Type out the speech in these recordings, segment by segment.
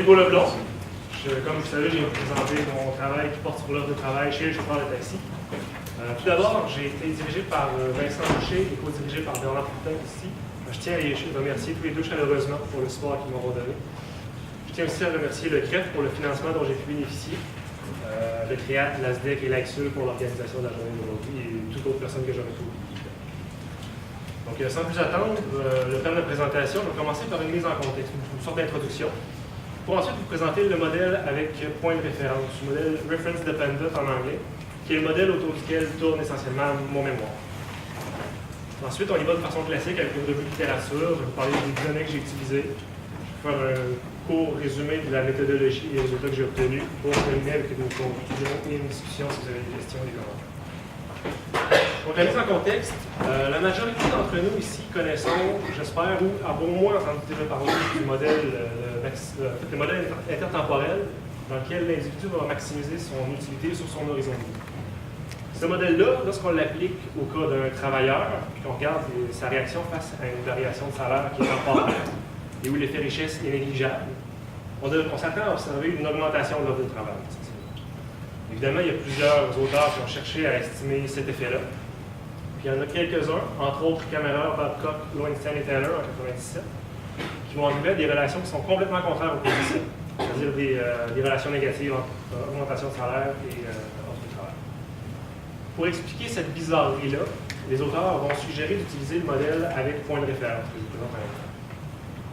Paul Leblond. Comme vous savez, j'ai présenté mon travail qui porte sur l'offre de travail chez les chauffeurs de taxi. Tout d'abord, j'ai été dirigé par Vincent Boucher et co-dirigé par Bernard Poutin ici. Je tiens à les remercier tous les deux chaleureusement pour le support qu'ils m'auront donné. Je tiens aussi à remercier le CREF pour le financement dont j'ai pu bénéficier, le CREAT, l'ASDEC et l'AXUL pour l'organisation de la journée d'aujourd'hui et toute autre personne que j'aurais pu oublier. Donc, sans plus attendre, le temps de présentation, je vais commencer par une mise en contexte, une sorte d'introduction, pour ensuite vous présenter le modèle avec point de référence, le modèle Reference Dependent en anglais, qui est le modèle autour duquel tourne essentiellement mon mémoire. Ensuite, on y va de façon classique avec une revue de littérature, je vais vous parler des données que j'ai utilisées, je vais faire un court résumé de la méthodologie et des résultats que j'ai obtenus pour terminer avec une conclusion et une discussion si vous avez des questions ou des commentaires. Donc, la mise en contexte, la majorité d'entre nous ici connaissons, j'espère, ou avons au moins entendu déjà parler du modèle, le modèle intertemporel dans lequel l'individu va maximiser son utilité sur son horizon de vie. Ce modèle-là, lorsqu'on l'applique au cas d'un travailleur, puis qu'on regarde sa réaction face à une variation de salaire qui est temporaire et où l'effet richesse est négligeable, on s'attend à observer une augmentation de l'offre de travail. Évidemment, il y a plusieurs auteurs qui ont cherché à estimer cet effet-là. Puis il y en a quelques-uns, entre autres Kammerer, Babcock, Lowenstein et Taylor en 1997, qui vont arriver à des relations qui sont complètement contraires aux positions, c'est-à-dire des relations négatives entre augmentation de salaire et offre de travail. Pour expliquer cette bizarrerie-là, les auteurs vont suggérer d'utiliser le modèle avec point de référence que je vous présente à l'instant.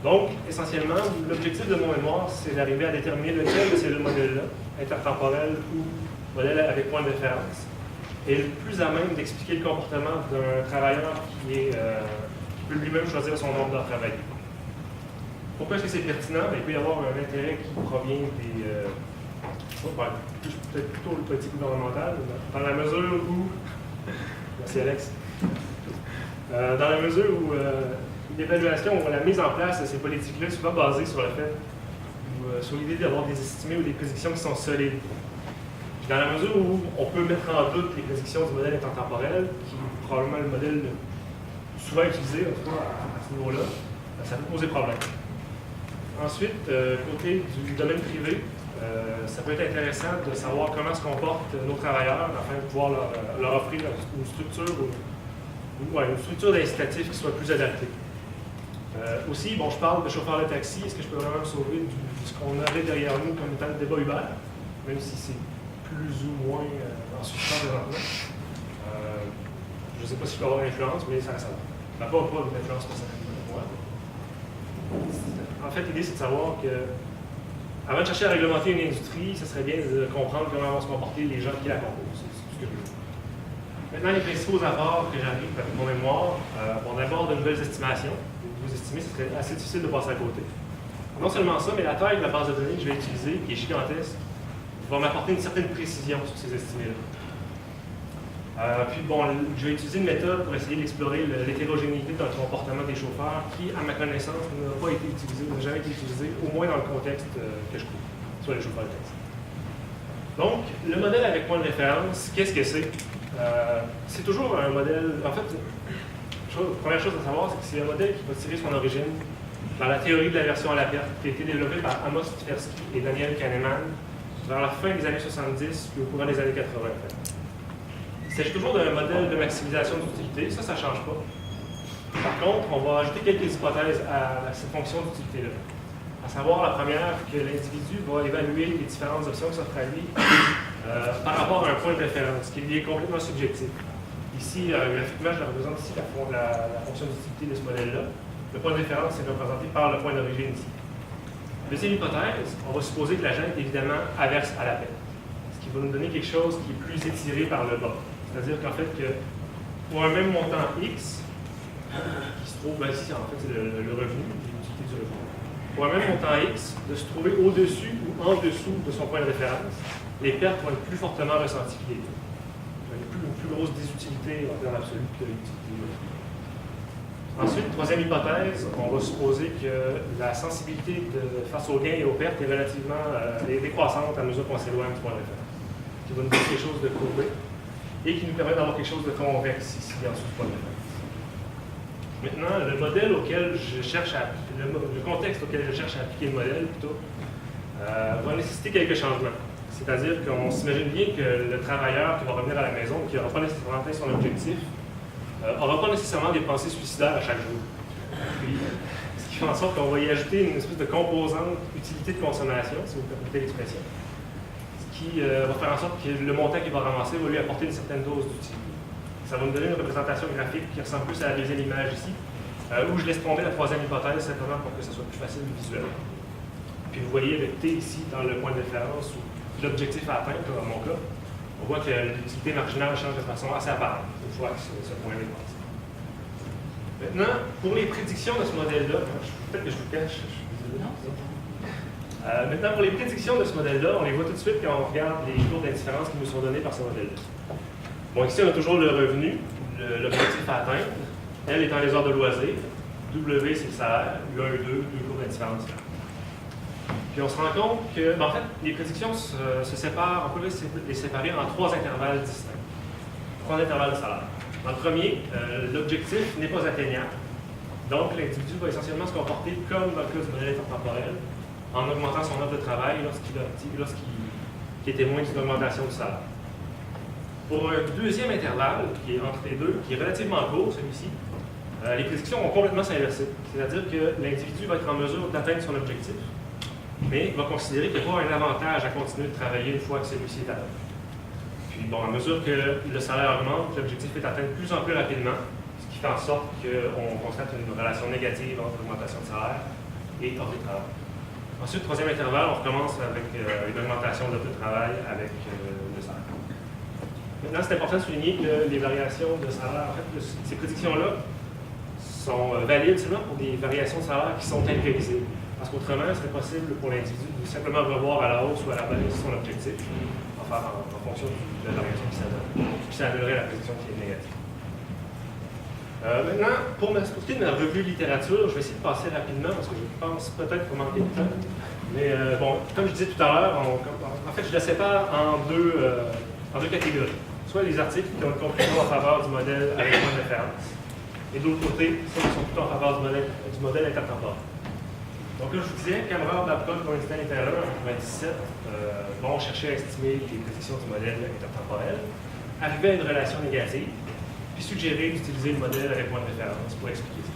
Donc, essentiellement, l'objectif de mon mémoire, c'est d'arriver à déterminer lequel de ces deux modèles-là, intertemporel ou modèle avec point de référence, est le plus à même d'expliquer le comportement d'un travailleur qui peut lui-même choisir son nombre d'heures travaillées. Pourquoi est-ce que c'est pertinent? Bien, il peut y avoir un intérêt qui provient des... peut-être plutôt le politique gouvernemental, dans la mesure où... Merci Alex. Dans la mesure où l'évaluation ou la mise en place de ces politiques-là est souvent basée sur le fait, ou sur l'idée d'avoir des estimés ou des prédictions qui sont solides. Dans la mesure où on peut mettre en doute les prédictions du modèle intertemporel, qui est probablement le modèle souvent utilisé, en tout cas à ce niveau-là, ça peut poser problème. Ensuite, côté du domaine privé, ça peut être intéressant de savoir comment se comportent nos travailleurs afin de pouvoir leur offrir une structure une structure d'incitatif qui soit plus adaptée. Aussi, bon, je parle de chauffeur de taxi, est-ce que je peux vraiment me sauver de ce qu'on avait derrière nous comme étant le débat Uber, même si c'est plus ou moins en suspens présentement. Je ne sais pas si je peux avoir une influence, mais ça reste à voir. Ça n'a pas d'influence personnelle pour moi. En fait, l'idée, c'est de savoir que, avant de chercher à réglementer une industrie, ce serait bien de comprendre comment vont se comporter les gens qui la composent. C'est tout ce que je veux. Maintenant, les principaux apports que j'arrive avec mon mémoire, on aborde de nouvelles estimations. Vous estimez, ce serait assez difficile de passer à côté. Non seulement ça, mais la taille de la base de données que je vais utiliser, qui est gigantesque, va m'apporter une certaine précision sur ces estimés-là. Puis bon, je vais utiliser une méthode pour essayer d'explorer l'hétérogénéité dans le comportement des chauffeurs qui, à ma connaissance, n'a pas été utilisée, n'a jamais été utilisée, au moins dans le contexte que je couvre, soit les chauffeurs de taxi. Donc, le modèle avec point de référence, qu'est-ce que c'est? C'est toujours un modèle, en fait, la première chose à savoir, c'est que c'est un modèle qui va tirer son origine dans la théorie de l'aversion à la perte, qui a été développée par Amos Tversky et Daniel Kahneman vers la fin des années 70 puis au courant des années 80. Il s'agit toujours d'un modèle de maximisation d'utilité, ça ne change pas. Par contre, on va ajouter quelques hypothèses à cette fonction d'utilité-là. À savoir, la première, que l'individu va évaluer les différentes options qui s'offrent à lui par rapport à un point de référence, qui lui est complètement subjectif. Ici, graphiquement, je représente ici la fonction d'utilité de ce modèle-là. Le point de référence est représenté par le point d'origine ici. Deuxième hypothèse, on va supposer que l'agent est évidemment averse à la perte, ce qui va nous donner quelque chose qui est plus étiré par le bas. C'est-à-dire qu'en fait, pour un même montant X, qui se trouve ici, en fait, c'est le revenu, l'utilité du revenu. Pour un même montant X, de se trouver au-dessus ou en dessous de son point de référence, les pertes vont être plus fortement ressenties que les gains. Une plus grosse désutilité en termes absolus que l'utilité. Ensuite, troisième hypothèse, on va supposer que la sensibilité face aux gains et aux pertes est relativement décroissante à mesure qu'on s'éloigne du point de référence, qui va nous donner quelque chose de courbé et qui nous permet d'avoir quelque chose de convexe ici en dessous du point de référence. Maintenant, le modèle auquel je cherche à appliquer, le contexte auquel je cherche à appliquer le modèle, plutôt, va nécessiter quelques changements. C'est-à-dire qu'on s'imagine bien que le travailleur qui va revenir à la maison, qui n'aura pas nécessairement atteint son objectif, n'aura pas nécessairement des pensées suicidaires à chaque jour. Puis, ce qui fait en sorte qu'on va y ajouter une espèce de composante utilité de consommation, si vous permettez l'expression, ce qui va faire en sorte que le montant qu'il va ramasser va lui apporter une certaine dose d'utilité. Ça va nous donner une représentation graphique qui ressemble plus à la deuxième image ici, où je laisse tomber la troisième hypothèse simplement pour que ce soit plus facile visuellement. Puis vous voyez avec T ici dans le point de référence où l'objectif à atteindre, dans mon cas, on voit que l'utilité marginale change de façon assez apparente une fois que ce point est passé. Maintenant, pour les prédictions de ce modèle-là, peut-être que je vous cache, je suis désolé. Maintenant, pour les prédictions de ce modèle-là, on les voit tout de suite quand on regarde les cours d'indifférence qui nous sont donnés par ce modèle-là. Bon, ici, on a toujours le revenu, l'objectif à atteindre. L étant les heures de loisir. W, c'est le salaire. U1, U2, deux cours d'indifférence. Puis on se rend compte que, en fait, les prédictions se séparent, on peut les séparer en trois intervalles distincts. Trois intervalles de salaire. Dans le premier, l'objectif n'est pas atteignable. Donc, l'individu va essentiellement se comporter comme dans le cas du modèle intertemporel, en augmentant son offre de travail lorsqu'il est témoin d'une augmentation du salaire. Pour un deuxième intervalle, qui est entre les deux, qui est relativement court, celui-ci, les prédictions vont complètement s'inverser. C'est-à-dire que l'individu va être en mesure d'atteindre son objectif, mais il va considérer qu'il n'y a pas un avantage à continuer de travailler une fois que celui-ci est atteint. Puis, bon, à mesure que le salaire augmente, l'objectif est atteint de plus en plus rapidement, ce qui fait en sorte qu'on constate une relation négative entre l'augmentation de salaire et offre de travail. Ensuite, troisième intervalle, on recommence avec une augmentation de l'offre de travail avec le salaire. Maintenant, c'est important de souligner que les variations de salaire, en fait, ces prédictions-là sont valides seulement pour des variations de salaire qui sont imprévisibles. Parce qu'autrement, il serait possible pour l'individu de simplement revoir à la hausse ou à la baisse son objectif, en fonction de la variation qui s'adonne. Puis ça annulerait la prédiction qui est négative. Maintenant, pour ce qui est de ma revue littérature, je vais essayer de passer rapidement parce que je pense peut-être qu'on manquer de temps. Mais bon, comme je disais tout à l'heure, en fait, je la sépare en deux catégories. Soit les articles qui ont une conclusion en faveur du modèle avec point de référence, et de l'autre côté, ceux qui sont plutôt en faveur du modèle intertemporel. Donc là, je vous disais, Cameron, Babcock, Coinstein et Taylor, en 1997, vont chercher à estimer les prédictions du modèle intertemporel, arriver à une relation négative, puis suggérer d'utiliser le modèle avec point de référence pour expliquer ça.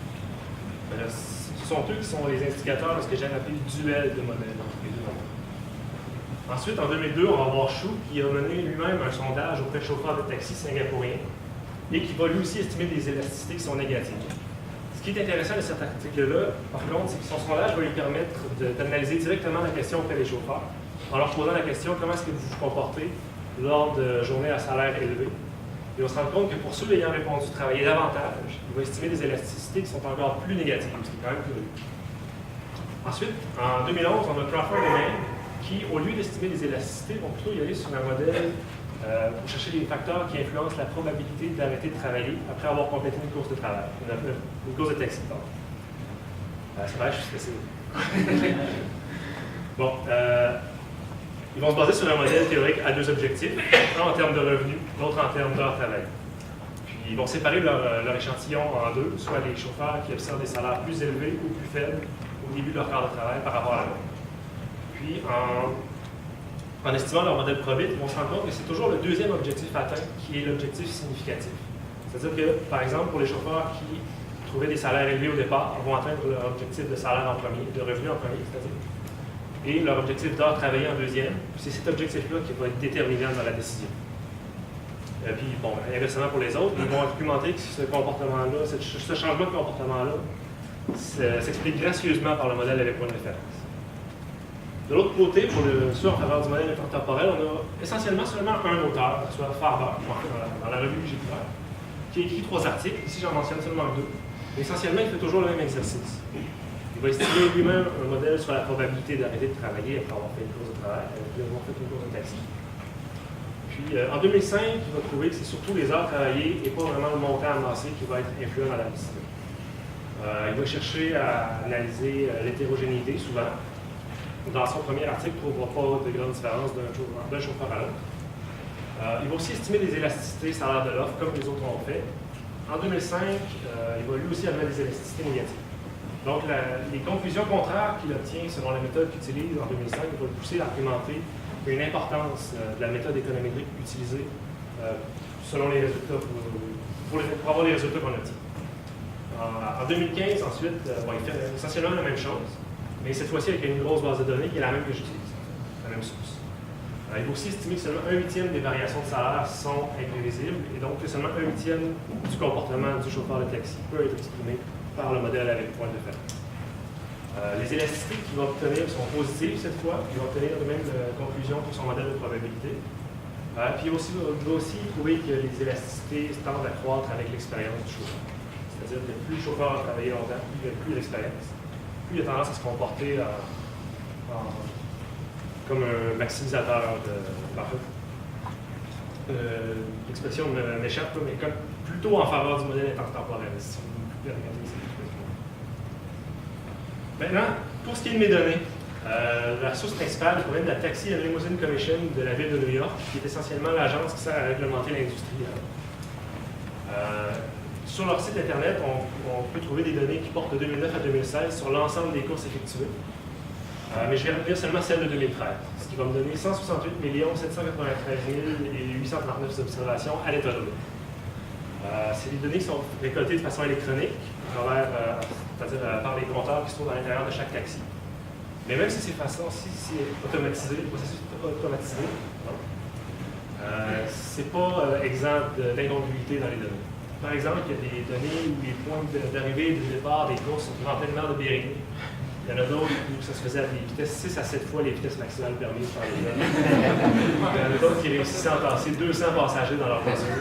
Alors, ce sont eux qui sont les indicateurs de ce que j'aime appeler le duel de modèles entre les deux modèles. Ensuite, en 2002, on va voir Chou qui a mené lui-même un sondage auprès de chauffeurs de taxi singapouriens et qui va lui aussi estimer des élasticités qui sont négatives. Ce qui est intéressant de cet article-là, par contre, c'est que son sondage va lui permettre d'analyser directement la question auprès des chauffeurs en leur posant la question comment est-ce que vous vous comportez lors de journées à salaire élevé. Et on se rend compte que pour ceux ayant répondu travailler davantage, il va estimer des élasticités qui sont encore plus négatives, ce qui est quand même curieux. Ensuite, en 2011, on a Crawford et May qui, au lieu d'estimer des élasticités, vont plutôt y aller sur un modèle pour chercher les facteurs qui influencent la probabilité d'arrêter de travailler après avoir complété une course de travail, une course de taxi. C'est vrai, je suis stressé. Bon, ils vont se baser sur un modèle théorique à deux objectifs, un en termes de revenus, l'autre en termes d'heures travaillées. Puis ils vont séparer leur échantillon en deux, soit les chauffeurs qui observent des salaires plus élevés ou plus faibles au début de leur quart de travail par rapport à l'autre. Puis, en estimant leur modèle probit, ils vont se rendre compte que c'est toujours le deuxième objectif atteint qui est l'objectif significatif. C'est-à-dire que, par exemple, pour les chauffeurs qui trouvaient des salaires élevés au départ, vont atteindre leur objectif de salaire en premier, de revenu en premier, c'est-à-dire, et leur objectif d'heure travaillée en deuxième. C'est cet objectif-là qui va être déterminant dans la décision. Puis, bon, inversement pour les autres, ils vont argumenter que ce comportement-là, ce changement de comportement-là, s'explique gracieusement par le modèle avec point de référence. De l'autre côté, pour ceux en faveur du modèle intertemporel, on a essentiellement seulement un auteur, soit Farber, dans la revue que j'ai faite, qui a écrit 3 articles. Ici, j'en mentionne seulement 2. Mais essentiellement, il fait toujours le même exercice. Il va estimer lui-même un modèle sur la probabilité d'arrêter de travailler après avoir fait une course de travail, après avoir fait une course de taxi. Puis, en 2005, il va trouver que c'est surtout les heures travaillées et pas vraiment le montant amassé qui va être influent dans la décision. Il va chercher à analyser l'hétérogénéité, souvent. Dans son premier article, il ne trouvera pas de grande différence d'un chauffeur à l'autre. Il va aussi estimer des élasticités salaire de l'offre, comme les autres ont fait. En 2005, il va lui aussi avoir des élasticités négatives. Donc, les conclusions contraires qu'il obtient selon la méthode qu'il utilise en 2005 vont le pousser à argumenter une importance de la méthode économétrique utilisée selon les résultats pour avoir les résultats qu'on obtient. En 2015, ensuite, il fait essentiellement la même chose, mais cette fois-ci avec une grosse base de données qui est la même que j'utilise, la même source. Il faut aussi estimer que seulement 1/8 des variations de salaire sont imprévisibles, et donc que seulement 1/8 du comportement du chauffeur de taxi peut être exprimé par le modèle avec point de référence. Les élasticités qu'il va obtenir sont positives cette fois, il va obtenir de même conclusion pour son modèle de probabilité. Puis il va aussi trouver que les élasticités tendent à croître avec l'expérience du chauffeur. C'est-à-dire que plus le chauffeur a travaillé longtemps, plus il a l'expérience, plus il a tendance à se comporter comme un maximisateur de parfait. L'expression m'échappe, mais comme plutôt en faveur du modèle intertemporel, si vous pouvez regarder cette expression. Maintenant, pour ce qui est de mes données, la source principale provient de la Taxi and Limousine Commission de la ville de New York, qui est essentiellement l'agence qui sert à réglementer l'industrie. Sur leur site Internet, on peut trouver des données qui portent de 2009 à 2016 sur l'ensemble des courses effectuées. Mais je vais retenir seulement celle de 2013, ce qui va me donner 168 793 839 observations à l'état de l'eau. C'est des données qui sont récoltées de façon électronique, c'est-à-dire par les compteurs qui se trouvent à l'intérieur de chaque taxi. Mais même si c'est automatisé, le processus est automatisé, c'est pas exempt d'incongruité dans les données. Par exemple, il y a des données où les points d'arrivée et de départ des courses sont en pleine mer de Bering. Il y en a d'autres où ça se faisait à des vitesses 6 à 7 fois les vitesses maximales permises par les hommes. Il y en a d'autres qui réussissaient à entasser 200 passagers dans leur voiture.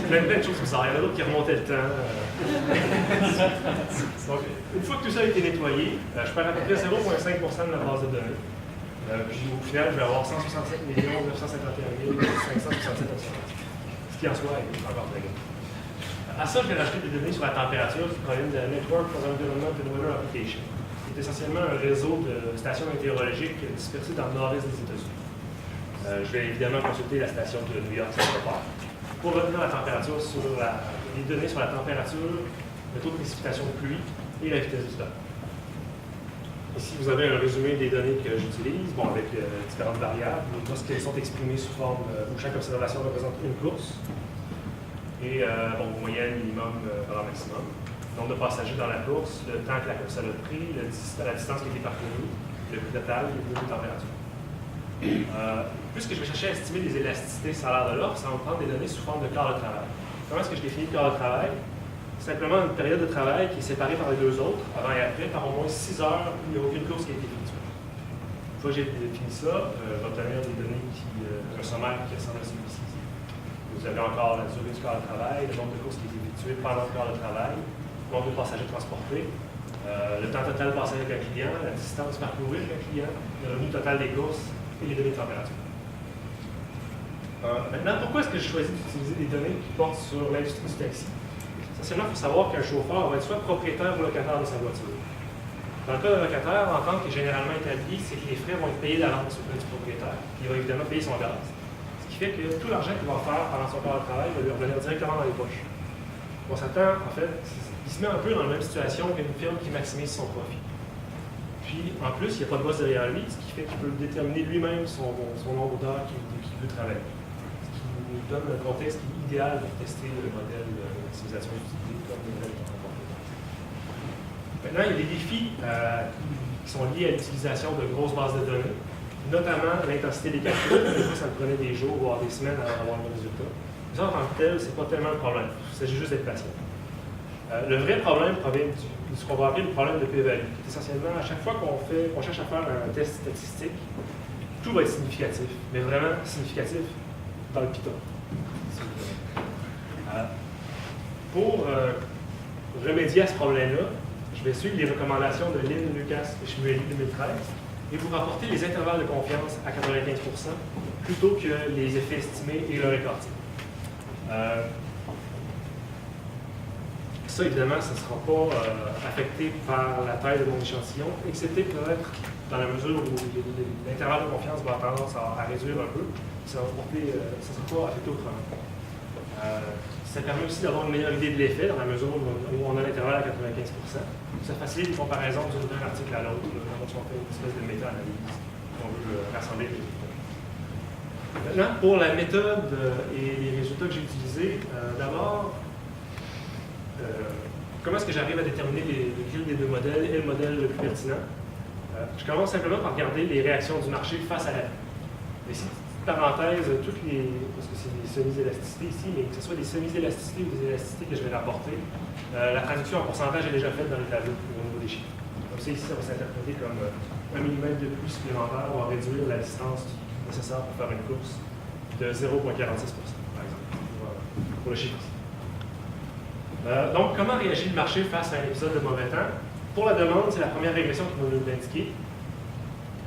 plein de choses bizarres. Il y en a d'autres qui remontaient le temps. Donc, une fois que tout ça a été nettoyé, je perds à peu près 0,5% de la base de données. Puis au final, je vais avoir 167 951 567 observations. Ce qui en soi est encore très grand. À ça, je vais rajouter des données sur la température qui proviennent de la Network for Environment and Weather Application, qui est essentiellement un réseau de stations météorologiques dispersées dans le nord-est des États-Unis. Je vais évidemment consulter la station de New York pour retenir la température les données sur la température, le taux de précipitation de pluie et la vitesse du vent. Ici, vous avez un résumé des données que j'utilise, avec différentes variables, lorsqu'elles sont exprimées sous forme où chaque observation représente une course. Et moyenne, minimum, valeur maximum. Nombre de passagers dans la course, le temps que la course a pris, la distance qui a été parcourue, le prix total et le prix de température. Puisque je vais chercher à estimer les élasticités salaires de l'offre, ça va me prendre des données sous forme de quart de travail. Comment est-ce que je définis le quart de travail? Simplement une période de travail qui est séparée par les deux autres, avant et après, par au moins 6 heures où il n'y a aucune course qui a été effectuée. Une fois que j'ai défini ça, je vais obtenir des données un sommaire qui ressemble à celui-ci. Vous avez encore la durée du quart de travail, le nombre de courses qui est effectué pendant le quart de travail, le nombre de passagers transportés, le temps total passé avec un client, la distance parcourue avec un client, le revenu total des courses et les données de température. Maintenant, pourquoi est-ce que je choisis d'utiliser des données qui portent sur l'industrie du taxi? Essentiellement, il faut savoir qu'un chauffeur va être soit propriétaire ou locataire de sa voiture. Dans le cas d'un locataire, l'entente qui est généralement établie, c'est que les frais vont être payés d'avance auprès du propriétaire. Il va évidemment payer son gaz. Ce qui fait que tout l'argent qu'il va faire pendant son quart de travail va lui revenir directement dans les poches. On s'attend, en fait, il se met un peu dans la même situation qu'une firme qui maximise son profit. Puis, en plus, il n'y a pas de boss derrière lui, ce qui fait qu'il peut déterminer lui-même son nombre d'heures qu'il veut travailler. Ce qui nous donne un contexte idéal pour tester le modèle de maximisation utilisé comme le modèle de comportement. Maintenant, il y a des défis qui sont liés à l'utilisation de grosses bases de données, notamment l'intensité des calculs. Des fois, ça me prenait des jours, voire des semaines avant d'avoir le résultat. Mais ça, en tant que tel, ce n'est pas tellement un problème. Il s'agit juste d'être patient. Le vrai problème provient de ce qu'on va appeler le problème de p-value. Essentiellement, à chaque fois qu'on cherche à faire un test statistique, tout va être significatif, mais vraiment significatif dans le Python. Pour remédier à ce problème-là, je vais suivre les recommandations de Lynn, Lucas et Shmueli 2013 et vous rapporter les intervalles de confiance à 95% plutôt que les effets estimés et le répartis. Ça, évidemment, ça ne sera pas affecté par la taille de mon échantillon, excepté peut-être dans la mesure où l'intervalle de confiance va avoir tendance à réduire un peu. Ça ne sera pas affecté autrement. Ça permet aussi d'avoir une meilleure idée de l'effet dans la mesure où on a l'intervalle à 95%. Ça facilite les comparaisons d'un article à l'autre, quand on fait une espèce de méta-analyse. On veut rassembler les résultats. Maintenant, pour la méthode et les résultats que j'ai utilisés, d'abord, comment est-ce que j'arrive à déterminer les grilles des deux modèles et le modèle le plus pertinent? Je commence simplement par regarder les réactions du marché face à la vie. Ici, parenthèse, toutes les, parce que c'est des semi-élasticités ici, mais que ce soit des semi-élasticités ou des élasticités que je vais rapporter, la traduction en pourcentage est déjà faite dans les tableaux au niveau des chiffres. Comme ça, ici, ça va s'interpréter comme 1 mm de plus supplémentaire va réduire la distance nécessaire pour faire une course de 0,46 par exemple, pour le chiffre ici. Donc, comment réagit le marché face à un épisode de mauvais temps? Pour la demande, c'est la première régression qui va nous l'indiquer,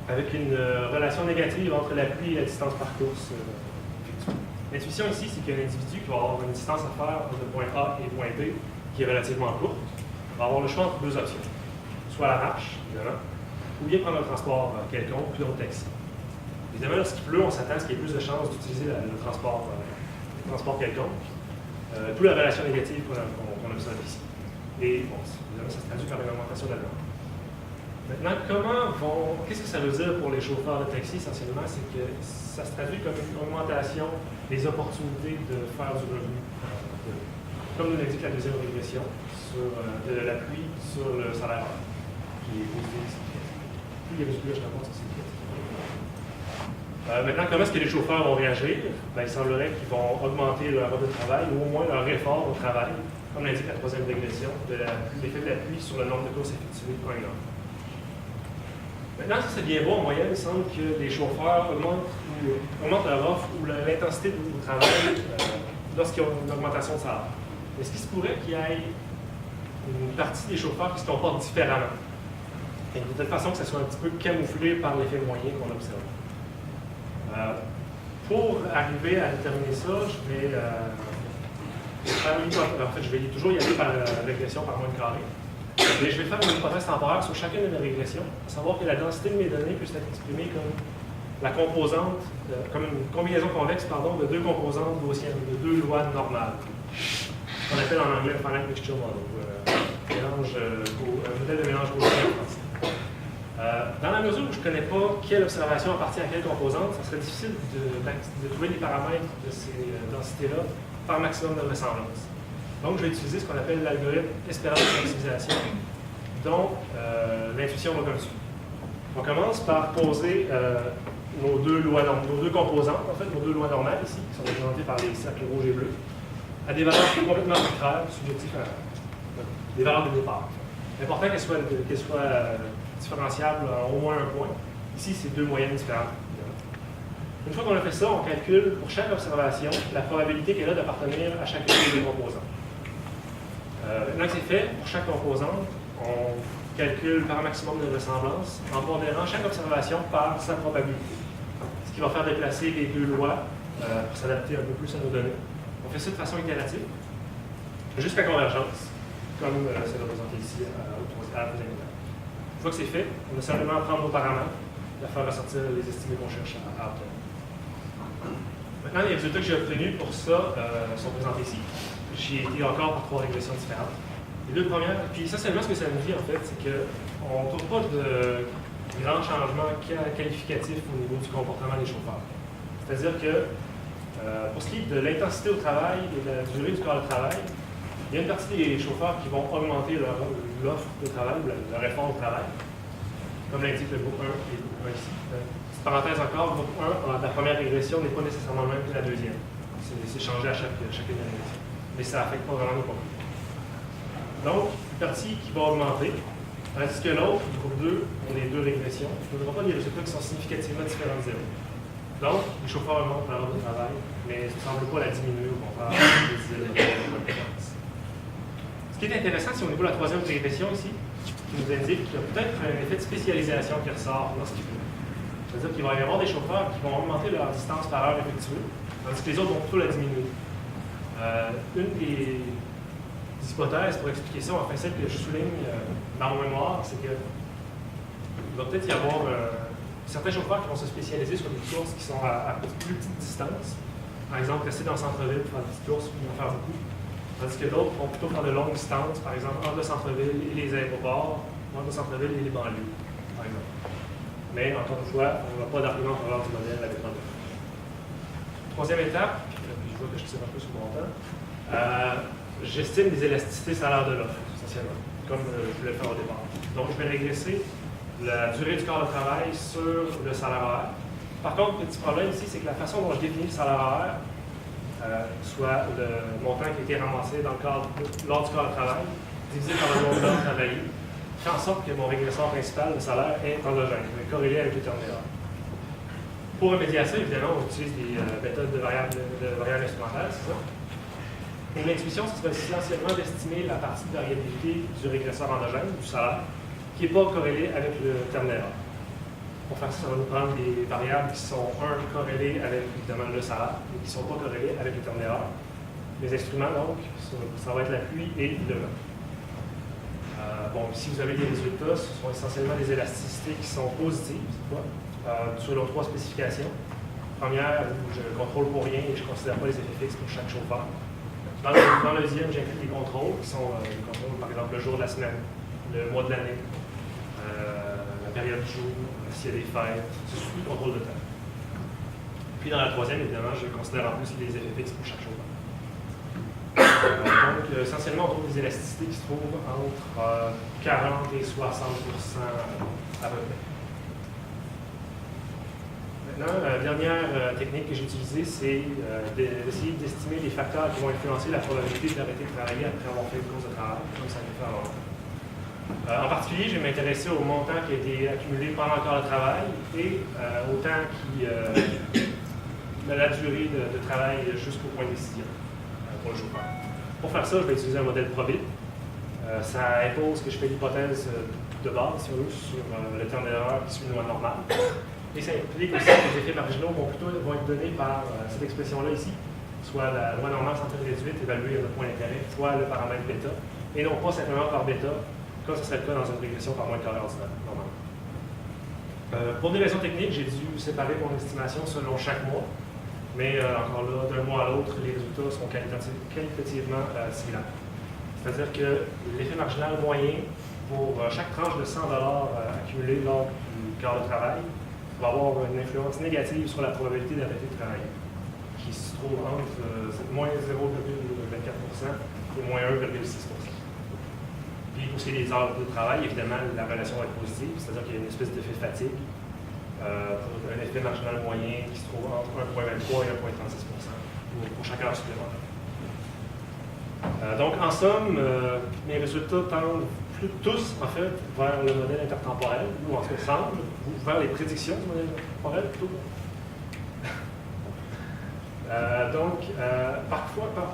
avec une relation négative entre la pluie et la distance par course effectuée. L'intuition ici, c'est qu'il y a un individu qui va avoir une distance à faire entre point A et point B qui est relativement courte. Il va avoir le choix entre deux options, soit la marche, évidemment, ou bien prendre un transport quelconque, puis d'autres taxis. Évidemment, lorsqu'il pleut, on s'attend à ce qu'il y ait plus de chances d'utiliser le transport quelconque. D'où la relation négative qu'on observe ici. Et bon, évidemment, ça se traduit par une augmentation de la demande. Maintenant, qu'est-ce que ça veut dire pour les chauffeurs de taxi essentiellement? C'est que ça se traduit comme une augmentation des opportunités de faire du revenu. Comme nous l'indique la deuxième régression, de l'appui sur le salaire qui est positif ici. Plus les résultats que je rapporte, c'est négatif. Maintenant, comment est-ce que les chauffeurs vont réagir? Il semblerait qu'ils vont augmenter leur heure de travail ou au moins leur effort au travail, comme l'indique la troisième régression, de l'effet de l'appui sur le nombre de courses effectuées par une heure. Maintenant, si c'est bien beau, en moyenne, il semble que les chauffeurs augmentent leur offre ou l'intensité du travail lorsqu'ils ont une augmentation de salaire. Est-ce qu'il se pourrait qu'il y ait une partie des chauffeurs qui se comportent différemment? Et de telle façon que ça soit un petit peu camouflé par l'effet moyen qu'on observe. Pour arriver à déterminer ça, je vais faire une hypothèse. En fait, je vais toujours y aller par régression par moins de carré. Mais je vais faire une hypothèse temporaire sur chacune de mes régressions, à savoir que la densité de mes données peut être exprimée comme la composante, comme une combinaison convexe de deux composantes gaussiennes, de deux lois normales. On appelle en anglais le finite mixture model, un modèle de mélange gaussien en français. Dans la mesure où je ne connais pas quelle observation appartient à quelle composante, ça serait difficile de trouver les paramètres de ces densités-là par maximum de vraisemblance. Donc, je vais utiliser ce qu'on appelle l'algorithme espérance de maximisation, dont l'intuition va comme suit. On commence par poser nos deux composantes, en fait, nos deux lois normales ici, qui sont représentées par les cercles rouges et bleus, à des valeurs complètement arbitraires, subjectives des valeurs de départ. L'important qu'elles soient différenciables en au moins un point. Ici, c'est deux moyennes différentes. Une fois qu'on a fait ça, on calcule pour chaque observation la probabilité qu'elle a d'appartenir à chacune des deux composantes. Maintenant que c'est fait, pour chaque composante, on calcule par un maximum de vraisemblance en pondérant chaque observation par sa probabilité. Ce qui va faire déplacer les deux lois pour s'adapter un peu plus à nos données. On fait ça de façon itérative, jusqu'à convergence, comme c'est représenté ici à la deuxième étape. Une fois que c'est fait, on a simplement à prendre nos paramètres et à faire ressortir les estimés qu'on cherche à obtenir. Maintenant, les résultats que j'ai obtenus pour ça sont présentés ici. J'ai été encore par trois régressions différentes. Les deux premières, puis essentiellement ce que ça nous dit en fait, c'est qu'on ne trouve pas de grands changements qualificatifs au niveau du comportement des chauffeurs. C'est-à-dire que pour ce qui est de l'intensité au travail et de la durée du corps de travail, il y a une partie des chauffeurs qui vont augmenter leur offre de travail, ou leur effort au travail, comme l'indique le groupe 1 et le groupe 1 ici. Petite parenthèse encore, le groupe 1, la première régression n'est pas nécessairement le même que la deuxième. C'est changé à chacune des régressions. Mais ça n'affecte pas vraiment nos conclusions. Donc, une partie qui va augmenter, tandis que l'autre, le groupe 2, ont les deux régressions, ne donnera pas des résultats qui sont significativement différents de zéro. Donc, les chauffeurs augmentent leur heure de travail, mais ça ne semble pas la diminuer au contraire des compétences. Ce qui est intéressant, c'est au niveau de la troisième régression ici, qui nous indique qu'il y a peut-être un effet de spécialisation qui ressort lorsqu'il pleut. C'est-à-dire qu'il va y avoir des chauffeurs qui vont augmenter leur distance par heure effectuée, tandis que les autres vont plutôt la diminuer. Une des hypothèses pour expliquer ça, enfin celle que je souligne dans mon mémoire, c'est qu'il va peut-être y avoir certains chauffeurs qui vont se spécialiser sur des courses qui sont à plus petite distance. Par exemple, rester dans le centre-ville pour faire des petites courses, puis en faire beaucoup. Tandis que d'autres vont plutôt faire de longues distances, par exemple entre le centre-ville et les aéroports, entre le centre-ville et les banlieues, par exemple. Mais encore une fois, on n'a pas d'argument en faveur du modèle avec l'enlevé. Troisième étape, puis je vois que je tire un peu sur mon temps, j'estime les élasticités salaires de l'offre, essentiellement, comme je voulais le faire au départ. Donc, je vais régresser la durée du corps de travail sur le salaire horaire. Par contre, le petit problème ici, c'est que la façon dont je définis le salaire horaire, soit le montant qui a été ramassé lors du corps de travail, divisé par le nombre d'heures travaillées, fait en sorte que mon régresseur principal, le salaire, est endogène, corrélé avec le terme d'erreur. Pour remédier à ça, évidemment, on utilise des méthodes de variables instrumentales, c'est ça. Et l'intuition, ce serait essentiellement d'estimer la partie de variabilité du régresseur endogène, du salaire, qui n'est pas corrélée avec le terme d'erreur. Pour faire ça, ça va nous prendre des variables qui sont, corrélées avec, évidemment, le salaire, mais qui ne sont pas corrélées avec le terme d'erreur. Les instruments, donc, ça va être la pluie et le vent. Bon, ici, vous avez des résultats, ce sont essentiellement des élasticités qui sont positives, selon 3 spécifications. Première, où je ne contrôle pour rien et je ne considère pas les effets fixes pour chaque chauffeur. Dans le deuxième, j'inclus des contrôles qui sont des contrôles, par exemple, le jour de la semaine, le mois de l'année, la période du jour, s'il y a des fêtes, c'est surtout le contrôle de temps. Puis dans la troisième, évidemment, je considère en plus les effets fixes pour chaque chauffeur. Donc, essentiellement, on trouve des élasticités qui se trouvent entre 40 et 60% à peu près. Maintenant, la dernière technique que j'ai utilisée, c'est d'essayer d'estimer les facteurs qui vont influencer la probabilité d'arrêter de travailler après avoir fait une course de travail, comme ça l'est fait avant. En particulier, je vais m'intéresser au montant qui a été accumulé pendant le corps de travail et au temps de la durée de travail jusqu'au point de décision pour le chauffeur. Pour faire ça, je vais utiliser un modèle Probit. Ça impose que je fais l'hypothèse de base, si on veut, sur le terme d'erreur qui suit une loi normale. Et ça implique aussi que les effets marginaux vont être donnés par cette expression-là ici, soit la loi normale centrale réduite évaluée à notre point d'intérêt, soit le paramètre bêta, et non pas simplement par bêta, comme ce serait le cas dans une régression par moins de carré ordinaire, normalement. Pour des raisons techniques, j'ai dû séparer mon estimation selon chaque mois, mais encore là, d'un mois à l'autre, les résultats sont qualitativement similaires. C'est-à-dire que l'effet marginal moyen pour chaque tranche de 100 accumulée lors du quart de travail va avoir une influence négative sur la probabilité d'arrêter de travailler, qui se trouve entre moins 0,24% et moins 1,6%. Puis pour ce qui est des heures de travail, évidemment, la relation va être positive, c'est-à-dire qu'il y a une espèce d'effet fatigue pour un effet marginal moyen qui se trouve entre 1,23 et 1,36% pour chaque heure supplémentaire. Donc, en somme, mes résultats tendent tous, en fait, vers le modèle intertemporel, ou en ce qui semble, ou vers les prédictions du modèle intertemporel, plutôt.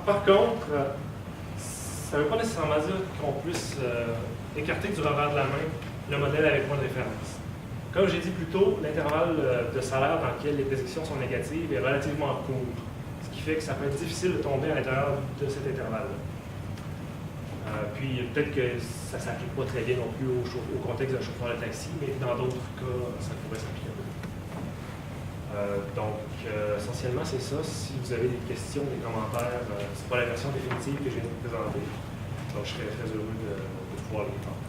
Par contre, ça ne veut pas nécessairement dire qu'on puisse écarter du revers de la main le modèle avec point de référence. Comme j'ai dit plus tôt, l'intervalle de salaire dans lequel les prédictions sont négatives est relativement court, ce qui fait que ça peut être difficile de tomber à l'intérieur de cet intervalle-là. Puis peut-être que ça ne s'applique pas très bien non plus au contexte d'un chauffeur de taxi, mais dans d'autres cas, ça pourrait s'appliquer. Essentiellement, c'est ça. Si vous avez des questions, des commentaires, c'est pas la version définitive que je viens de vous présenter. Donc, je serais très heureux de pouvoir les prendre.